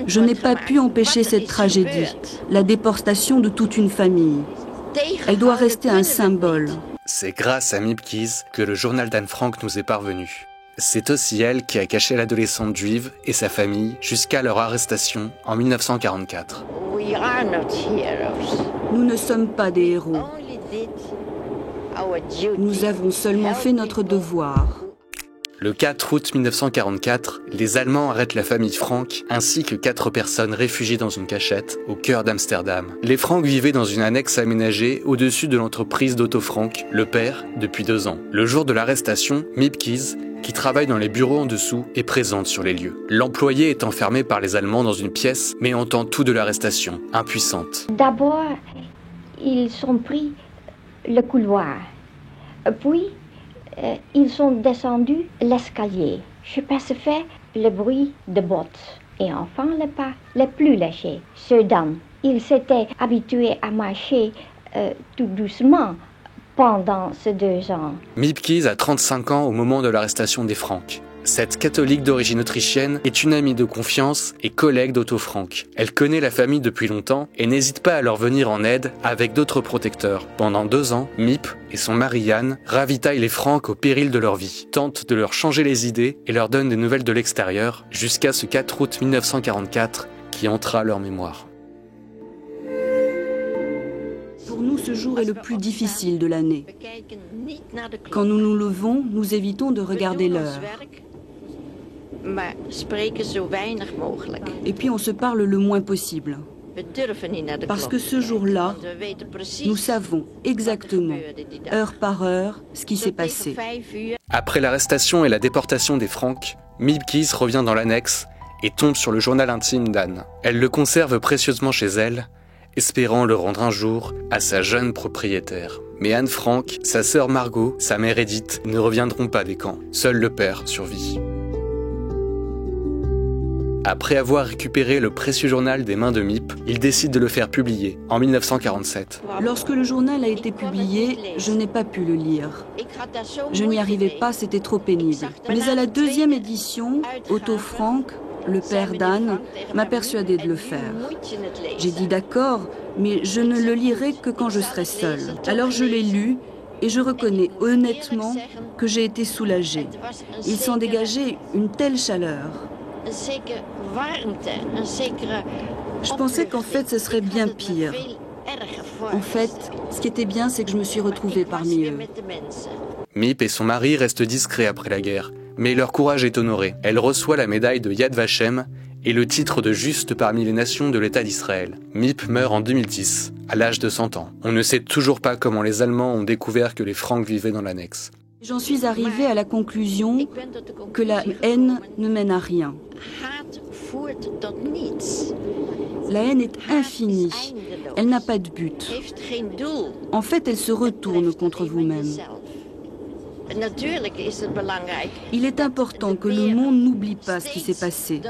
Je n'ai pas pu empêcher cette tragédie, la déportation de toute une famille. Elle doit rester un symbole. C'est grâce à Miep Kies que le journal d'Anne Frank nous est parvenu. C'est aussi elle qui a caché l'adolescente juive et sa famille jusqu'à leur arrestation en 1944. Nous ne sommes pas des héros. Nous avons seulement fait notre devoir. Le 4 août 1944, les Allemands arrêtent la famille Frank ainsi que 4 personnes réfugiées dans une cachette au cœur d'Amsterdam. Les Frank vivaient dans une annexe aménagée au-dessus de l'entreprise d'Otto Frank, le père, depuis 2 ans. Le jour de l'arrestation, Miep Kies, qui travaille dans les bureaux en dessous, est présente sur les lieux. L'employée est enfermée par les Allemands dans une pièce, mais entend tout de l'arrestation, impuissante. D'abord, ils ont pris le couloir, puis ils sont descendus l'escalier. Je percevais le bruit de bottes et enfin le pas le plus léger, ceux d'hommes. Ils s'étaient habitués à marcher tout doucement pendant ces 2 ans. Miep Kies a 35 ans au moment de l'arrestation des Frank. Cette catholique d'origine autrichienne est une amie de confiance et collègue d'Otto Frank. Elle connaît la famille depuis longtemps et n'hésite pas à leur venir en aide avec d'autres protecteurs. Pendant 2 ans, Miep et son mari Jan ravitaillent les Frank au péril de leur vie, tentent de leur changer les idées et leur donnent des nouvelles de l'extérieur jusqu'à ce 4 août 1944 qui entra à leur mémoire. Pour nous, ce jour est le plus difficile de l'année. Quand nous nous levons, nous évitons de regarder l'heure. Et puis on se parle le moins possible. Parce que ce jour-là, nous savons exactement, heure par heure, ce qui s'est passé. Après l'arrestation et la déportation des Frank, Miep Kies revient dans l'annexe et tombe sur le journal intime d'Anne. Elle le conserve précieusement chez elle, espérant le rendre un jour à sa jeune propriétaire. Mais Anne Frank, sa sœur Margot, sa mère Edith ne reviendront pas des camps. Seul le père survit. Après avoir récupéré le précieux journal des mains de Miep, il décide de le faire publier en 1947. Lorsque le journal a été publié, je n'ai pas pu le lire. Je n'y arrivais pas, c'était trop pénible. Mais à la 2e édition, Otto Frank, le père d'Anne, m'a persuadé de le faire. J'ai dit d'accord, mais je ne le lirai que quand je serai seule. Alors je l'ai lu et je reconnais honnêtement que j'ai été soulagée. Il s'en dégageait une telle chaleur. Je pensais qu'en fait ce serait bien pire. En fait, ce qui était bien, c'est que je me suis retrouvée parmi eux. Miep et son mari restent discrets après la guerre, mais leur courage est honoré. Elle reçoit la médaille de Yad Vashem et le titre de juste parmi les nations de l'État d'Israël. Miep meurt en 2010, à l'âge de 100 ans. On ne sait toujours pas comment les Allemands ont découvert que les Frank vivaient dans l'annexe. J'en suis arrivée à la conclusion que la haine ne mène à rien. La haine est infinie. Elle n'a pas de but. En fait, elle se retourne contre vous-même. Il est important que le monde n'oublie pas ce qui s'est passé.